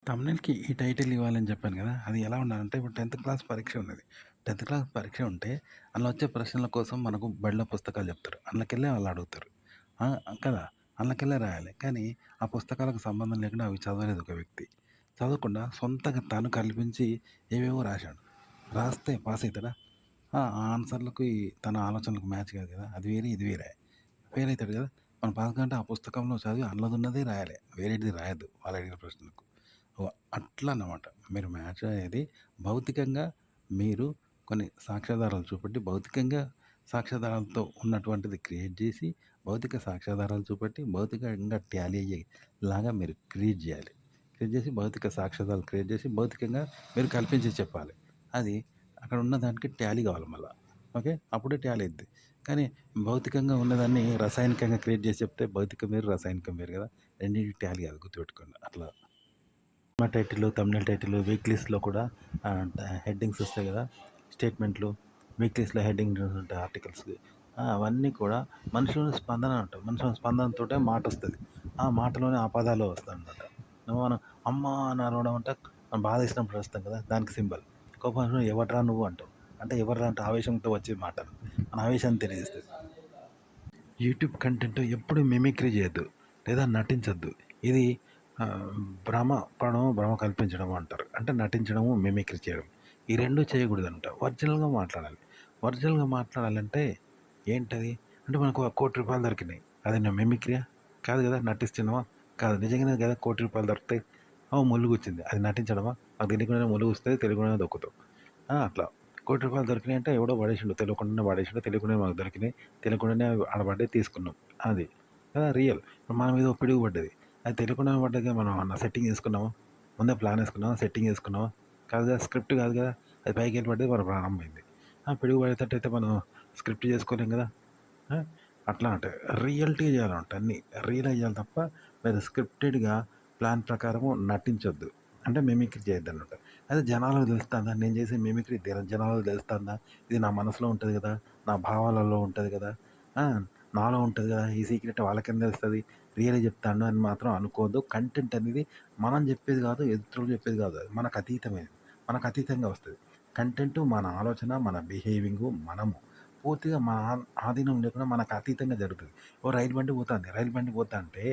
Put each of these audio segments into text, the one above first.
thumbnail‌కి ఈ టైటిల్ ఇవ్వాలని చెప్పాను గదా! అది ఎలా ఉండాలంటే ఇప్పుడు 10థ్ క్లాస్ పరీక్ష ఉన్నది. 10థ్ క్లాస్ పరీక్ష ఉంటే అందులో వచ్చే ప్రశ్నల కోసం మనకు బడిలో పుస్తకాలు చెప్తారు. అందులోకెళ్ళే వాళ్ళు అడుగుతారు. ఆ! కదా! అందులోకెళ్ళే రాయాలి. కానీ ఆ పుస్తకాలకు సంబంధం లేకుండా అవి చదవలేదు ఒక వ్యక్తి. చదవకుండా సొంతంగా తను కల్పించి ఏవేవో రాశాడు. రాస్తే పాస్ అయితాడా? ఆ ఆన్సర్‌లకి తన ఆలోచనలకు మ్యాచ్ కాదు కదా! అది వేరే, ఇది వేరే. ఫెయిల్ అయితాడు కదా! మనం పాస్ కావాలంటే ఆ పుస్తకంలో చదివి అందులోదున్నదే రాయాలి. వేరేటిది రాయొద్దు వాళ్ళు అడిగిన ప్రశ్నలకు. అట్లా అన్నమాట. మీరు మ్యాచ్ అనేది భౌతికంగా మీరు కొన్ని సాక్ష్యాధారాలు చూపెట్టి, భౌతికంగా సాక్ష్యాధారాలతో ఉన్నటువంటిది క్రియేట్ జేసి, భౌతిక సాక్ష్యాధారాలు చూపెట్టి, భౌతికంగా టాలీ అయ్యేలాగా మీరు క్రియేట్ జేయాలి. క్రియేట్ జేసి, భౌతిక సాక్ష్యాధారాలు క్రియేట్ జేసి, భౌతికంగా మీరు కల్పించి చెప్పాలి. అది అక్కడ ఉన్న దానికి టాలీ కావాలి మళ్ళా. ఓకే. అప్పుడే టాలీ అయిద్ది. కానీ భౌతికంగా ఉన్నదాన్ని రసాయనికంగా క్రియేట్ చేసి చెప్తే భౌతికం వేరు, రసాయనికం వేరు కదా! రెండిటికి టాలీ కాదు గుర్తుపెట్టుకోండి. అట్లా cinema title, thumbnail title, week లిస్ట్‌లో కూడా హెడ్డింగ్స్ వస్తాయి కదా! స్టేట్మెంట్‌లు, వీక్ లిస్ట్‌లో హెడ్డింగ్ ఉంటాయి ఆర్టికల్స్. అవన్నీ కూడా మనుషుల స్పందన అంటాం. మనుషుల స్పందనతోటే మాట వస్తది. ఆ మాటలోనే ఆ పదాలు వస్తాయన్నమాట. మనం అమ్మ అని అరవడం అంటే మనం బాధేసినప్పుడు వస్తాం కదా! దానికి సింబల్. కోపంలో ఎవడ్రా నువ్వు అంటాం. అంటే ఎవర్రా అంటే ఆవేశంతో వచ్చే మాట. మన ఆవేశాన్ని తెలియజేస్తది. యూట్యూబ్ కంటెంట్ ఎప్పుడు మిమిక్రీ చేయొద్దు లేదా నటించొద్దు. ఇది భ్రమ పడడం, భ్రమ కల్పించడం అంటారు. అంటే నటించడము, మిమిక్రీ చేయడం. ఈ 2 చేయకూడదంట. ఒరిజినల్‌గా మాట్లాడాలి. ఒరిజినల్‌గా మాట్లాడాలంటే ఏంటది? అంటే మనకు రూ. 1,00,00,000 దొరికినాయి. అది నా మిమిక్రీయా? కాదు కదా! నటిస్తున్నావా? కాదు. నిజంగానే కదా రూ. 1,00,00,000 దొరుకుతాయి. ముల్లు గుచ్చింది. అది నటించడమా? నాకు తెలియకుండానే ముల్లు గుచ్చుతది. తెలియకుండానే దొక్కుతావు. అట్లా. రూ. 1,00,00,000 దొరికినాయంటే ఎవడో పడేసిండు. తెలియకుండానే పడేసిండు. తెలియకుండానే మాకు దొరికినాయి. తెలియకుండానే ఆడ పడ్డయి తీసుకున్నాం. అది. రియల్. మన మీద ఒక పిడుగు పడ్డది. అది తెలియకుండానే పడ్డది. మనం ఏమన్నా సెట్టింగ్ చేసుకున్నామా? ముందే ప్లాన్ ఏసుకున్నామా? సెట్టింగ్ చేసుకున్నామా? కాదు కదా! స్క్రిప్ట్ కాదు కదా! అది పైకెళ్ళి పడ్డది. మన ప్రాణం పోయింది. పిడుగు పడేటట్టయితే మనం స్క్రిప్ట్ చేసుకోలేం కదా! ఆ! అట్లా అంటే రియల్‌గా చేయాలన్నమాట అన్నీ. రియల్‌గా చేయాలి తప్ప మీరు స్క్రిప్టెడ్‌గా ప్లాన్ ప్రకారము నటించొద్దు. అంటే మిమిక్రీ చేయొద్దన్నమాట. అదే జనాలకు తెలుస్తాందా? నేను చేసే మిమిక్రీ జనాలకు తెలుస్తాందా? ఇది నా మనసులో ఉంటది కదా! నా భావాలలో ఉంటది కదా! ఆ! నాలో ఉంటది కదా! ఈ సీక్రెట్ వాళ్ళకేం తెలుస్తది? రియల్‌గా చెప్తాండు అని మాత్రం అనుకోవద్దు. కంటెంట్ అనేది మనం చెప్పేది కాదు, ఎదుటోళ్ళు చెప్పేది కాదు. అది మనకు అతీతమైనది. మనకు అతీతంగా వస్తది. కంటెంట్ మన ఆలోచన, మన బిహేవింగు మనము. పూర్తిగా మన ఆధీనం లేకుండా మనకు అతీతంగా జరుగుతది. రైలు బండి పోతాంది. రైలు బండి పోతాంటే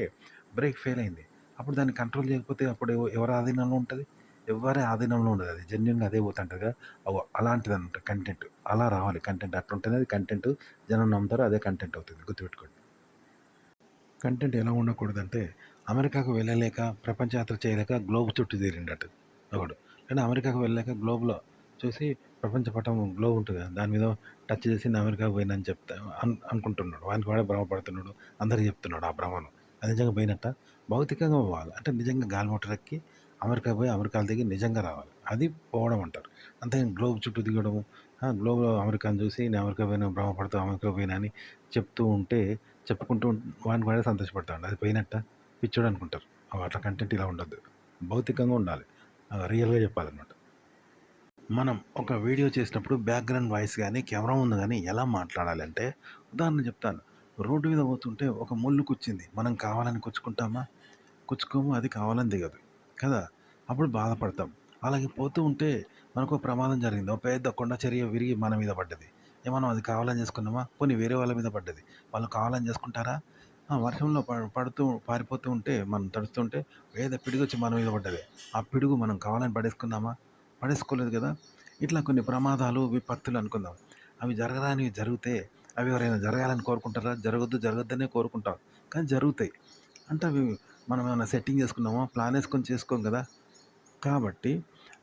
బ్రేక్ ఫెయిల్ అయింది. అప్పుడు దాన్ని కంట్రోల్ చేయకపోతే అప్పుడు ఎవరి ఆధీనంలో ఉంటది? ఎవ్వరి ఆధీనంలో ఉండదు. అది జెన్యూన్‌గా అదే పోతుంటది కదా! అలాంటిదన్నమాట కంటెంట్. అలా రావాలి కంటెంట్. అట్లుంటేనే అది కంటెంట్. జనం నమ్ముతారు. అదే కంటెంట్ అవుతుంది. గుర్తుపెట్టుకోండి. కంటెంట్ ఎలా ఉండకూడదంటే అమెరికాకు వెళ్ళలేక, ప్రపంచ యాత్ర చేయలేక గ్లోబ్ చుట్టూ తిరిగిండట ఒకడు. కానీ అమెరికాకు వెళ్ళలేక గ్లోబ్‌లో చూసి ప్రపంచ పటం గ్లోబ్ ఉంటది కదా! దాని మీద టచ్ చేసి నేను అమెరికాకు పోయినా అని చెప్తా అనుకుంటున్నాడు. వానికి వాడే భ్రమపడుతున్నాడు. అందరికి చెప్తున్నాడు ఆ భ్రమను. అది నిజంగా పోయినట్టా? భౌతికంగా పోవాలి. అంటే నిజంగా గాలి మోటార్ ఎక్కి అమెరికా పోయి అమెరికాలో దిగి నిజంగా రావాలి. అది పోవడం అంటారు. అంతేగాని గ్లోబ్ చుట్టూ తిరగడము, గ్లోబ్‌లో అమెరికాను చూసి నేను అమెరికా పోయినా భ్రమపడుతూ అమెరికా పోయినా అని చెప్తూ ఉంటే చెప్పుకుంటూ వానికి వాడే సంతోషపడతాడు. అది పోయినట్టా? పిచ్చోడు అనుకుంటారు. అట్లా కంటెంట్ ఇలా ఉండొద్దు. భౌతికంగా ఉండాలి. రియల్‌గా చెప్పాలన్నమాట. మనం ఒక వీడియో చేసినప్పుడు బ్యాక్‌గ్రౌండ్ వాయిస్ గానీ, కెమెరా ముందు గానీ ఎలా మాట్లాడాలంటే, ఉదాహరణ చెప్తాను. రోడ్డు మీద పోతుంటే ఒక ముల్లు కుచ్చింది. మనం కావాలని కుచ్చుకుంటామా? కుచ్చుకోము. అది కావాలని దిగదు. కదా! అప్పుడు బాధపడతాం. అలాగే పోతూ ఉంటే మనకో ప్రమాదం జరిగింది. ఓ పెద్ద కొండ చర్య విరిగి మన మీద పడ్డది. మనం అది కావాలని చేసుకున్నామా? పోనీ వేరే వాళ్ళ మీద పడ్డది. వాళ్ళు కావాలని చేసుకుంటారా? వర్షంలో పడుతూ పారిపోతూ ఉంటే మనం తడుస్తుంటే పేద పిడుగొచ్చి మన మీద పడ్డది. ఆ పిడుగు మనం కావాలని పడేసుకున్నామా? పడేసుకోలేదు కదా! ఇట్లా కొన్ని ప్రమాదాలు, విపత్తులు అనుకుందాం. అవి జరగరానివి జరిగితే అవి ఎవరైనా జరగాలని కోరుకుంటారా? జరగొద్దు, జరగొద్దనే కోరుకుంటాం. కానీ జరుగుతాయి. అంటే అవి మనం ఏమైనా సెట్టింగ్ చేసుకున్నామా? ప్లాన్ ఏసుకొని చేసుకోం కదా! కాబట్టి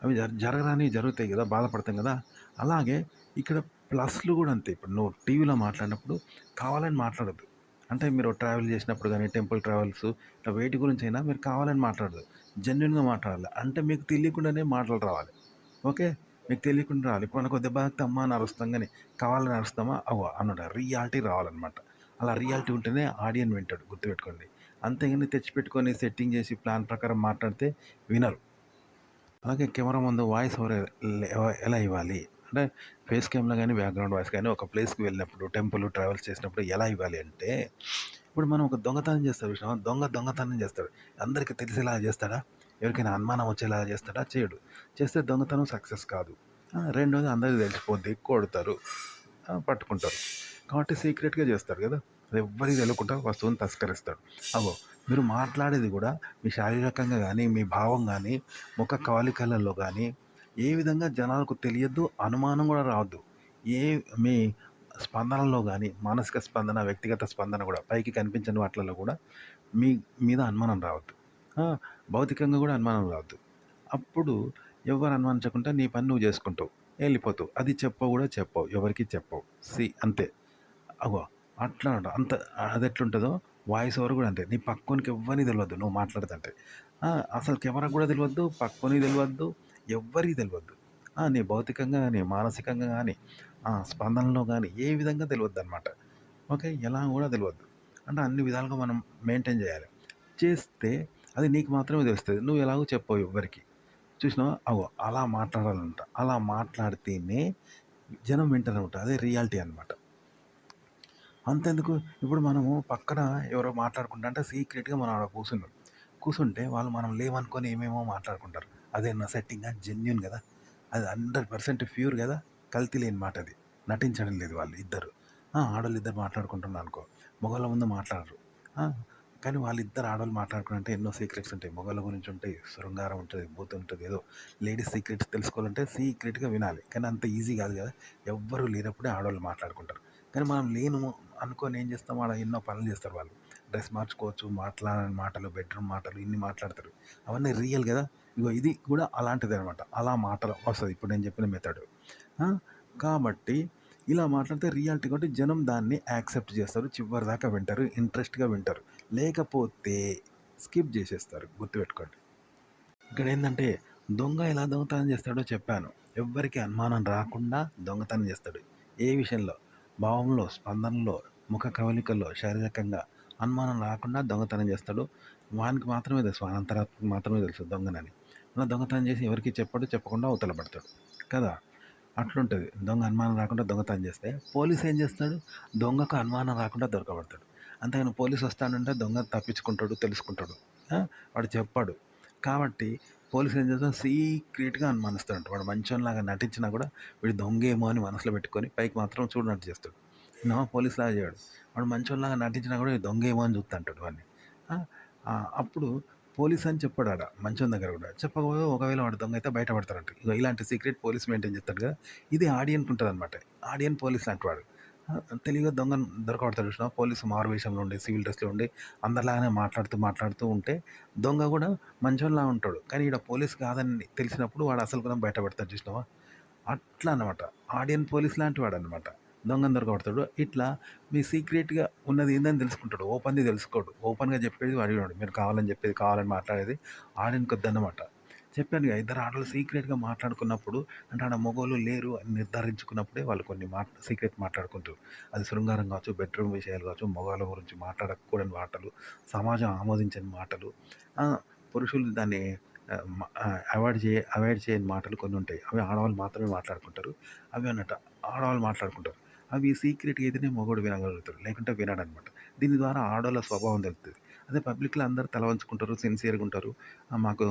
అవి జరగరానివి జరుగుతాయి కదా! బాధపడతాం కదా! అలాగే ఇక్కడ ప్లస్‌లు కూడా అంతే. ఇప్పుడు నువ్వు టీవీలో మాట్లాడినప్పుడు కావాలని మాట్లాడొద్దు. అంటే మీరు ట్రావెల్ చేసినప్పుడు గానీ, టెంపుల్ ట్రావెల్స్ ఇట్లా వేటి గురించైనా మీరు కావాలని మాట్లాడొద్దు. జెన్యూన్‌గా మాట్లాడాలి. అంటే మీకు తెలియకుండానే మాటలు రావాలి. ఓకే. మీకు తెలియకుండా రావాలి. ఇప్పుడు మనకో దెబ్బ తాకితే అమ్మ అని అరుస్తాం గానీ, కావాలని అరుస్తామా? అన్నమాట. రియాలిటీ రావాలనమాట. అలా రియాలిటీ ఉంటేనే ఆడియన్ వింటాడు. గుర్తుపెట్టుకోండి. అంతేగాని తెచ్చిపెట్టుకొని సెట్టింగ్ చేసి ప్లాన్ ప్రకారం మాట్లాడితే వినరు. అలాగే కెమెరా ముందు వాయిస్ ఓవర్ ఎలా ఇవ్వాలి? అంటే ఫేస్ క్యామ్‌లో గానీ, బ్యాక్‌గ్రౌండ్ వాయిస్ గానీ ఒక ప్లేస్‌కి వెళ్ళినప్పుడు, టెంపుల్ ట్రావెల్స్ చేసినప్పుడు ఎలా ఇవ్వాలి అంటే, ఇప్పుడు మనం ఒక దొంగతనం చేస్తాం చూసినావా? దొంగతనం చేస్తాడు. అందరికి తెలిసేలాగా చేస్తాడా? ఎవరికైనా అనుమానం వచ్చేలాగా చేస్తాడా? చేయడు. చేస్తే దొంగతనం సక్సెస్ కాదు. రెండోది అందరికి తెలిసిపోద్ది. కొడతారు. పట్టుకుంటారు. కాబట్టి సీక్రెట్‌గా చేస్తారు గదా! అది ఎవ్వరికీ తెలవకుండా వస్తువుని తస్కరిస్తాడు. అగో మీరు మాట్లాడేది గూడా మీ శారీరకంగా గానీ, మీ భావం గానీ, ముఖ కవళికలలో గానీ, ఏ విధంగా జనాలకు తెలియద్దు, అనుమానం గూడా రావద్దు. ఏ మీ స్పందనలో గానీ, మానసిక స్పందన, వ్యక్తిగత స్పందన గూడా పైకి కనిపించని వాటిలలో గూడా మీ మీద అనుమానం రావద్దు. ఆ! భౌతికంగా గూడా అనుమానం రావద్దు. అప్పుడు ఎవ్వరు అనుమానించకుండా నీ పని నువ్వు జేసుకుంటావు. ఎళ్ళిపోతావు. అది చెప్పవు గూడా చెప్పవు. ఎవరికీ చెప్పవు. అంతే. అగో అట్లా అంత అదెట్లుంటదో వాయిస్ ఓవర్ గూడా అంతే. నీ పక్కోనికి ఎవ్వరికీ తెలవద్దు నువ్వు మాట్లాడుతంటే. అసలు కెమెరాకి గూడా తెలవద్దు, పక్కోనికి తెలవద్దు, ఎవ్వరికీ తెలవద్దు. నీ భౌతికంగా గానీ, మానసికంగా గానీ, స్పందనలో గానీ ఏ విధంగా తెలవద్దనమాట. ఓకే. ఎలా గూడా తెలవద్దు. అంటే అన్ని విధాలుగా మనం మెయింటైన్ జేయాలి. చేస్తే అది నీకు మాత్రమే తెలుస్తది. నువ్వు ఎలాగో చెప్పవు ఎవ్వరికీ. చూసినావా? అగో అలా మాట్లాడాలంట. అలా మాట్లాడితేనే జనం వింటారనమాట. అదే రియాలిటీ అనమాట. అంతెందుకు ఇప్పుడు మనము పక్కన ఎవరో మాట్లాడుకుంటా అంటే సీక్రెట్‌గా మనం ఆడ కూసున్నాం. కూసుంటే వాళ్ళు మనం లేమనుకోని ఏమేమో మాట్లాడుకుంటారు. అదేనా సెట్టింగా? జెన్యూన్ గదా! అది 100% ప్యూర్ గదా! కల్తీ లేని మాట అది. నటించడం లేదు వాళ్ళు ఇద్దరు. ఆడోళ్ళిద్దరు మాట్లాడుకుంటున్నారనుకో, మగోళ్ళ ముందు మాట్లాడరు. ఆ! కానీ వాళ్ళిద్దరు ఆడోళ్ళు మాట్లాడుకునంటే ఎన్నో సీక్రెట్స్ ఉంటాయి. మగోళ్ళ గురించి ఉంటాయి, శృంగారం ఉంటది, బూతుంటది. ఏదో లేడీస్ సీక్రెట్స్ తెలుసుకోవాలంటే సీక్రెట్‌గా వినాలి. కానీ అంత ఈజీ గాదు గదా! ఎవ్వరు లేనప్పుడే ఆడోళ్ళు మాట్లాడుకుంటారు. కానీ మనం లేను అనుకోని ఏం చేస్తాం, ఆడ ఎన్నో పనులు చేస్తారు వాళ్ళు. డ్రెస్ మార్చుకోవచ్చు, మాట్లాడని మాటలు, బెడ్‌రూమ్ మాటలు ఇన్ని మాట్లాడతారు. అవన్నీ రియల్ గదా! ఇగో ఇది కూడా అలాంటిదనమాట. అలా మాటలు వస్తది. ఇప్పుడు నేను చెప్పిన మెథడు. ఆ! కాబట్టి ఇలా మాట్లాడితే రియాలిటీ కాబట్టి జనం దాన్ని యాక్సెప్ట్ చేస్తారు. చివరిదాకా వింటారు. ఇంట్రెస్ట్‌గా వింటారు. లేకపోతే స్కిప్ జేసేస్తారు. గుర్తుపెట్టుకోండి. ఇక్కడేందంటే దొంగ ఎలా దొంగతనం చేస్తాడో చెప్పాను. ఎవ్వరికీ అనుమానం రాకుండా దొంగతనం చేస్తాడు. ఏ విషయంలో? భావంలో, స్పందనలో, ముఖ కవళికల్లో, శారీరకంగా అనుమానం రాకుండా దొంగతనం చేస్తాడు. వానికి మాత్రమే తెలుసు. వాని అంతరాత్మకు మాత్రమే తెలుసు దొంగనని. అలా దొంగతనం చేసి ఎవరికీ చెప్పడు. చెప్పకుండా అవతల పడతాడు. కదా! అట్లుంటది. దొంగ అనుమానం రాకుండా దొంగతనం చేస్తే పోలీస్ ఏం చేస్తాడు? దొంగకు అనుమానం రాకుండా దొరకబడతాడు. అంతేగాని పోలీస్ వస్తాడంటే దొంగ తప్పించుకుంటాడు, తెలుసుకుంటాడు. వాడు చెప్పడు. కాబట్టి పోలీస్ ఏం చేస్తాడు? సీక్రెట్‌గా అనుమానిస్తాడంట. వాడు మంచోనిలాగా నటించినా కూడా వీడు దొంగేమో అని మనసులో పెట్టుకొని పైకి మాత్రం చూడనట్టు చేస్తాడు. పోలీస్‌లాగా చేయడు. వాడు మంచోనిలాగా నటించినా కూడా వీడు దొంగేమో అని చూత్తంటాడు వాడిని. ఆ! అప్పుడు పోలీస్ అని చెప్పాడాడ మంచోని దగ్గర కూడా. చెప్పకపోతే ఒకవేళ వాడు దొంగ అయితే బయట పడతారంట. ఇగో ఇలాంటి సీక్రెట్ పోలీస్ మెయింటైన్ చేస్తాడు కదా! ఇది ఆడియన్‌కి ఉంటదనమాట. ఆడియన్ పోలీస్ లాంటి వాడు. తెలివిగా దొంగను దొరకబడతాడు చూసినావా? పోలీసు మారువేషంలో ఉండి, సివిల్ డ్రెస్‌లో ఉండి అందరిలాగానే మాట్లాడుతూ ఉంటే దొంగ కూడా మంచోనిలాగా ఉంటాడు. కానీ ఈడ పోలీస్ కాదని తెలిసినప్పుడు వాడు అసలు గుణం బయట పెడతాడు చూసినావా? అట్లా అనమాట. ఆడియన్ పోలీస్ లాంటి వాడనమాట. దొంగను దొరకబడతాడు. ఇట్లా మీ సీక్రెట్‌గా ఉన్నది ఏందని తెలుసుకుంటాడు. ఓపెన్‌ది తెలుసుకోడు. ఓపెన్‌గా చెప్పేది వాడినోడు. మీరు కావాలని చెప్పేది, కావాలని మాట్లాడేది ఆడియన్‌కొద్దన్నమాట. చెప్పానుగా ఇద్దరు ఆడోళ్ళు సీక్రెట్‌గా మాట్లాడుకున్నప్పుడు అంటే ఆడ మగోళ్ళు లేరు అని నిర్ధారించుకున్నప్పుడే వాళ్ళు కొన్ని సీక్రెట్ మాట్లాడుకుంటారు. అది శృంగారం కావచ్చు, బెడ్‌రూమ్ విషయాలు కావచ్చు, మగవాళ్ళ గురించి మాట్లాడకూడని మాటలు, సమాజం ఆమోదించని మాటలు, పురుషులు దాన్ని అవాయిడ్ చేయని మాటలు కొన్ని ఉంటాయి. అవి ఆడవాళ్ళు మాత్రమే మాట్లాడుకుంటారు. అవి అన్నట్టు ఆడవాళ్ళు మాట్లాడుకుంటారు. అవి సీక్రెట్‌గా అయితేనే మగోడు వినగలుగుతాడు. లేకుంటే వినడనమాట. దీని ద్వారా ఆడోళ్ళ స్వభావం తెలుత్తది. అదే పబ్లిక్‌లో అందరూ తల వంచుకుంటారు, సిన్సియర్‌గా ఉంటారు. మాకు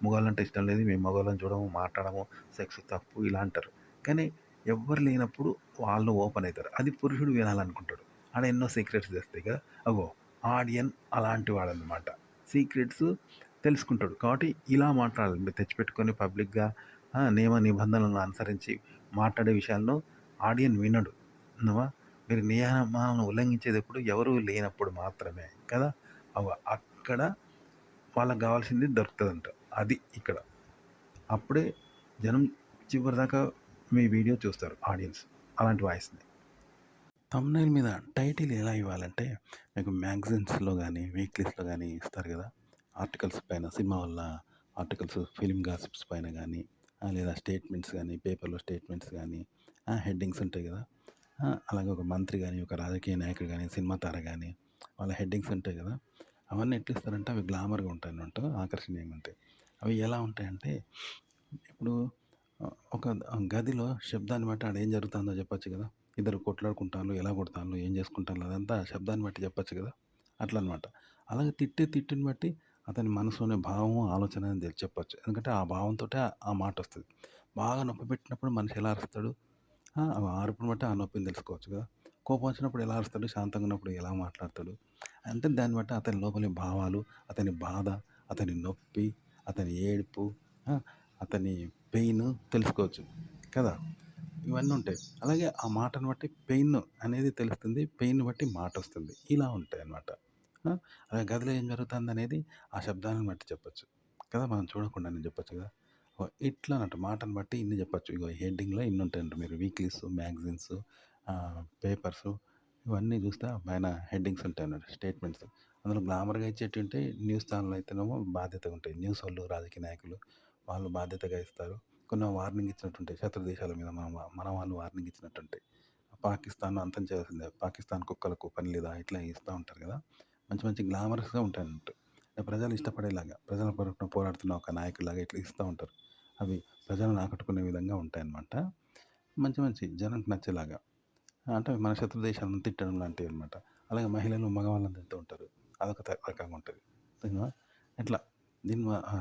మగవాళ్ళంటే ఇష్టం లేదు. మేము మగవాళ్ళని చూడము, మాట్లాడము, సెక్స్ తప్పు ఇలా అంటారు. కానీ ఎవ్వరు లేనప్పుడు వాళ్ళు ఓపెన్ అయితారు. అది పురుషుడు వినాలనుకుంటాడు. ఆడ ఎన్నో సీక్రెట్స్ తెస్తాయి కదా! అగో ఆడియన్ అలాంటి వాడనమాట. సీక్రెట్స్ తెలుసుకుంటాడు. కాబట్టి ఇలా మాట్లాడాలి. మీరు తెచ్చిపెట్టుకొని పబ్లిక్‌గా నియమ నిబంధనలను అనుసరించి మాట్లాడే విషయాలను ఆడియన్ వినడు. విన్నావా? మీరు నియమాలను ఉల్లంఘించేదెప్పుడు? ఎవరు లేనప్పుడు మాత్రమే కదా! అక్కడ వాళ్ళకి గావాల్సింది దొరుకుతదంట. అది ఇక్కడ. అప్పుడే జనం చివరిదాకా మీ వీడియో చూస్తారు ఆడియన్స్. అలాంటి వాయిస్‌ని. థంబ్‌నెయిల్ మీద టైటిల్ ఎలా ఇవ్వాలంటే, మీకు మ్యాగజైన్స్‌లో గానీ, వీక్లీస్‌లో గానీ ఇస్తారు గదా! ఆర్టికల్స్ పైన సినిమా వల్ల ఆర్టికల్స్, ఫిల్మ్ గాసిప్స్ పైన గానీ, లేదా స్టేట్మెంట్స్ గానీ, పేపర్‌లో స్టేట్మెంట్స్ గానీ, హెడ్డింగ్స్ ఉంటాయి గదా! అలాగే ఒక మంత్రి గానీ, ఒక రాజకీయ నాయకుడు గానీ, సినిమా తార గానీ, వాళ్ళ హెడ్డింగ్స్ ఉంటాయి గదా! అవన్నీ ఎట్లిస్తారంటే అవి గ్లామర్‌గా ఉంటాయన్నమాట. ఆకర్షణీయంగా ఉంటాయి. అవి ఎలా ఉంటాయంటే, ఇప్పుడు ఒక గదిలో శబ్దాన్ని బట్టి ఆడ ఏం జరుగుతుందో చెప్పొచ్చు గదా! ఇద్దరు కొట్లాడుకుంటాన్లు, ఎలా కొడతాన్లు, ఏం చేసుకుంటాన్లు అదంతా శబ్దాన్ని బట్టి చెప్పొచ్చు గదా! అట్లనమాట. అలాగే తిట్టిని బట్టి అతని మనసులోని భావము, ఆలోచన అని చెప్పొచ్చు. ఎందుకంటే ఆ భావంతోటే ఆ మాటొస్తది. బాగా నొప్పిపెట్టినప్పుడు మనిషి ఎలా అరుస్తాడు? ఆ అరుపును బట్టి ఆ నొప్పిని తెలుసుకోవచ్చు కదా! కోపం వచ్చినప్పుడు ఎలా అరుస్తాడు? శాంతంగా ఉన్నప్పుడు ఎలా మాట్లాడతాడు? అంటే దాన్ని బట్టి అతని లోపలి భావాలు, అతని బాధ, అతని నొప్పి, అతని ఏడుపు, ఆ! అతని పెయిన్ తెలుసుకోవచ్చు కదా! ఇవన్నీ ఉంటాయి. అలాగే ఆ మాటను బట్టి పెయిన్ అనేది తెలుస్తుంది. పెయిన్‌ని బట్టి మాటొస్తుంది. ఇలా ఉంటాయన్నమాట. ఆ! అలాగే గదిలో ఏం జరుగుతుందనేది ఆ శబ్దాలను బట్టి చెప్పొచ్చు. కదా! మనం చూడకుండానే చెప్పొచ్చు కదా! ఇట్లా అన్నట్టు మాటను బట్టి ఇన్ని చెప్పొచ్చు. ఇగో హెడ్డింగ్‌లో ఇన్ని ఉంటాయంట. మీరు వీక్‌లీస్, మ్యాగజైన్స్, పేపర్సు ఇవన్నీ చూస్తే పైన హెడ్డింగ్స్ ఉంటాయన్నమాట. స్టేట్మెంట్స్. అందులో గ్లామర్‌గా ఇచ్చేటివి ఉంటాయి. న్యూస్ ఛానెల్ అయితేనేమో బాధ్యతగా ఉంటాయి. న్యూసోళ్ళు, రాజకీయ నాయకులు వాళ్ళు బాధ్యతగా ఇస్తారు. కొన్ని వార్నింగ్ ఇచ్చినట్టుంటాయి. శత్రు దేశాల మీద మన వాళ్ళు వార్నింగ్ ఇచ్చినట్టుంటాయి. పాకిస్తాన్‌ను అంతం చేయాల్సిందే. పాకిస్తాన్ కుక్కలకు పని లేదా? ఇట్లా ఇస్తా ఉంటారు కదా! మంచి మంచి గ్లామరస్‌గా ఉంటాయన్నట్టు. ప్రజలు ఇష్టపడేలాగా, ప్రజల తరపున పోరాడుతున్న ఒక నాయకుడిలాగా ఇట్లా ఇస్తా ఉంటారు. అవి ప్రజలను ఆకట్టుకునే విధంగా ఉంటాయన్నమాట. మంచి మంచి జనానికి నచ్చేలాగా. అంటే మన శత్రు దేశాలను తిట్టడం లాంటివన్నమాట. అలాగే మహిళలు, మగవాళ్ళని తిడుతూ ఉంటారు. అదొక రకంగా ఉంటది. ఓకేనా? ఇట్లా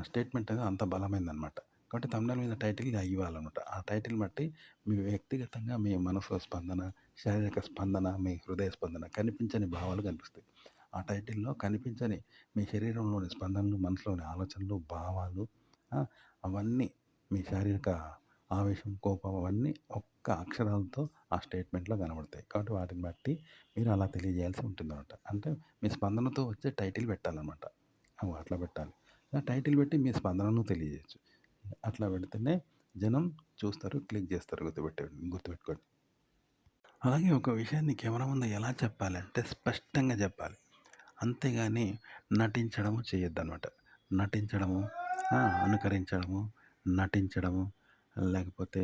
స్టేట్మెంట్ అనేది అంత బలమైందనమాట. కాబట్టి థంబ్‌నెయిల్ మీద టైటిల్ ఇవ్వాలనమాట. ఆ టైటిల్ బట్టి మీ వ్యక్తిగతంగా మీ మనసు స్పందన, శారీరక స్పందన, మీ హృదయ స్పందన కనిపించని భావాలు కనిపిస్తాయి. ఆ టైటిల్‌లో కనిపించని మీ శరీరంలోని స్పందనలు, మనసులోని ఆలోచనలు, భావాలు, ఆ! అవన్నీ మీ శారీరక ఆవేశం, కోపం అవన్నీ ఒక్క అక్షరాలతో ఆ స్టేట్మెంట్‌లో కనబడతాయి. కాబట్టి వాటిని బట్టి మీరు అలా తెలియజేయాల్సి ఉంటుందనమాట. అంటే మీ స్పందనతో వచ్చే టైటిల్ పెట్టాలనమాట. అట్లా పెట్టాలి. టైటిల్ పెట్టి మీ స్పందనను తెలియజేయొచ్చు. అట్లా పెడితేనే జనం చూస్తారు, క్లిక్ చేస్తారు. గుర్తుపెట్టుకోండి. అలాగే ఒక విషయాన్ని కెమెరా ముందు ఎలా చెప్పాలంటే స్పష్టంగా చెప్పాలి. అంతేగాని నటించడము చేయొద్దనమాట. నటించడము, అనుకరించడము, నటించడము, లేకపోతే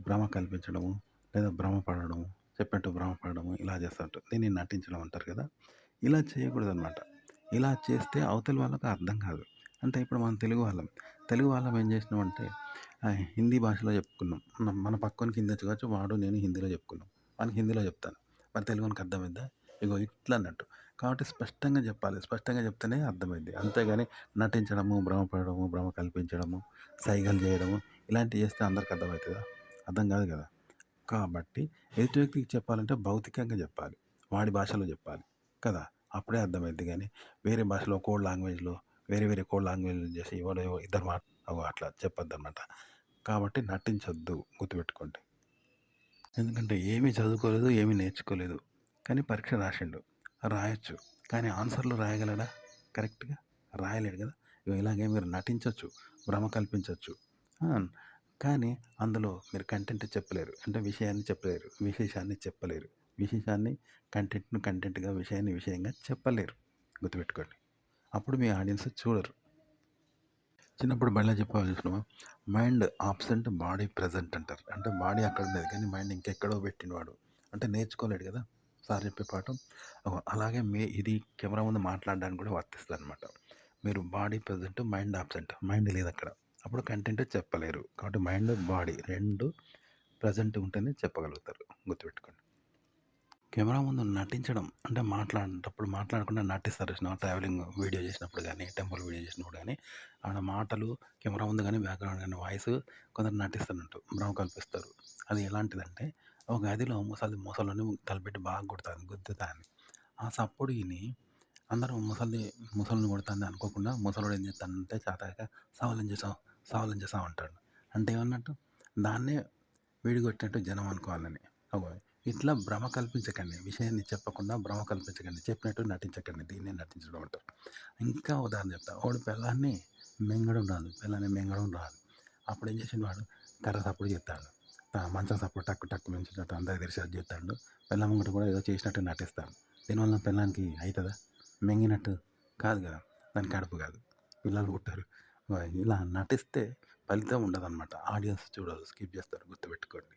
భ్రమ కల్పించడము, లేదా భ్రమపడడము, చెప్పినట్టు భ్రమపడడము ఇలా చేస్తుంటారు. దీన్ని నటించడం అంటారు కదా! ఇలా చేయకూడదనమాట. ఇలా చేస్తే అవతలి వాళ్ళకి అర్థం కాదు. అంటే ఇప్పుడు మనం తెలుగు వాళ్ళం. తెలుగు వాళ్ళం ఏం చేసినామంటే హిందీ భాషలో చెప్పుకున్నాం. మన పక్కోనికి హిందీ వచ్చు కావచ్చు. వాడు నేను హిందీలో చెప్పుకున్నాం. వానికి హిందీలో చెప్తాను. మరి తెలుగోనికి అర్థమైద్దా? ఇగో ఇట్లా అన్నట్టు. కాబట్టి స్పష్టంగా చెప్పాలి. స్పష్టంగా చెప్తేనే అర్థమైద్ది. అంతేగాని నటించడము, భ్రమపడడము, భ్రమ కల్పించడము, సైగలు చేయడము ఇలాంటివి చేస్తే అందరికి అర్థమవుతదా? అర్థం కాదు కదా! కాబట్టి ఎదుటి వ్యక్తికి చెప్పాలంటే భౌతికంగా చెప్పాలి. వాడి భాషలో చెప్పాలి కదా! అప్పుడే అర్థమైద్ది గానీ, వేరే భాషలో కోడ్ లాంగ్వేజ్‌లో వేరే వేరే కోడ్ లాంగ్వేజ్‌లో చేసి ఎవడో ఇద్దరు అట్లా చెప్పొద్దనమాట. కాబట్టి నటించొద్దు గుర్తుపెట్టుకోండి. ఎందుకంటే ఏమీ చదువుకోలేదు, ఏమీ నేర్చుకోలేదు. కానీ పరీక్ష రాసిండు. రాయొచ్చు. కానీ ఆన్సర్‌లు రాయగలడా? కరెక్ట్‌గా రాయలేడు కదా! ఇలాగే మీరు నటించొచ్చు, భ్రమ కల్పించొచ్చు. ఆ! కానీ అందులో మీరు కంటెంట్ చెప్పలేరు. అంటే విషయాన్ని చెప్పలేరు. విశేషాన్ని చెప్పలేరు. విశేషాన్ని కంటెంట్‌గా, విషయాన్ని విషయంగా చెప్పలేరు. గుర్తుపెట్టుకోండి. అప్పుడు మీ ఆడియన్స్ చూడరు. చిన్నప్పుడు బడిలో చెప్పేవాళ్ళు చూసినావా? మైండ్ ఆబ్సెంట్ బాడీ ప్రెజెంట్ అంటారు. అంటే బాడీ అక్కడ ఉండేది కానీ మైండ్ ఇంకెక్కడో పెట్టినవాడు. అంటే నేర్చుకోలేడు కదా! సార్ చెప్పే పాఠం. అలాగే ఇది కెమెరా ముందు మాట్లాడడానికి కూడా వర్తిస్తదనమాట. మీరు body present, mind absent. Mind లేదక్కడ. అప్పుడు కంటెంట్ చెప్పలేరు. కాబట్టి మైండ్, బాడీ 2 ప్రెజెంట్ ఉంటేనే చెప్పగలుగుతారు. గుర్తుపెట్టుకోండి. కెమెరా ముందు నటించడం అంటే మాట్లాడేటప్పుడు మాట్లాడకుండా నటిస్తారు చూసినావా? ట్రావెలింగ్ వీడియో చేసినప్పుడు గానీ, టెంపుల్ వీడియో చేసినప్పుడు గానీ, ఆడ మాటలు కెమెరా ముందు గానీ, బ్యాక్‌గ్రౌండ్ గానీ వాయిస్ కొందరు నటిస్తున్నట్టు భ్రమ కల్పిస్తారు. అది ఎలాంటిదంటే, ఒక గదిలో ముసలోడిని తలపెట్టి బాగా కొడతాంది, గుద్దుతాంది. ఆ సప్పుడు ఇని అందరూ ముసలిని కొడుతుంది అనుకోకుండా ముసలోడు ఏం చేస్తాడంటే చేతకాక సవాలేం చేసావు? సవాలేం చేసావు? అంటాడు. అంటే ఏమన్నట్టు? దాన్నే వీడు కొట్టినట్టు జనం అనుకోవాలని. అగో ఇట్లా భ్రమ కల్పించకండి. విషయాన్ని చెప్పకుండా భ్రమ కల్పించకండి. చెప్పినట్టు నటించకండి. దీన్నే నటించడం అంటారు. ఇంకా ఉదాహరణ చెప్తా. వాడు పెళ్ళాన్ని మింగడం రాదు. పెళ్ళాన్ని మింగడం రాదు. అప్పుడేం చేసిండు వాడు? కర్ర సప్పుడు చేత్తాండు. మంచం సప్పుడు టక్కు టక్కు మించినట్టు అందరికి తెలిసేటట్టు చేత్తాండు. పెళ్ళాం ముంగట కూడా ఏదో చేసినట్టు నటిస్తాడు. దీనివల్ల పెళ్ళానికి అయితదా? మింగినట్టు కాదు కదా! దానికి కడుపు కాదు. పిల్లలు పుట్టరు. ఇలా నటిస్తే ఫలితం ఉండదనమాట. ఆడియన్స్ చూడరు. స్కిప్ చేస్తారు. గుర్తుపెట్టుకోండి.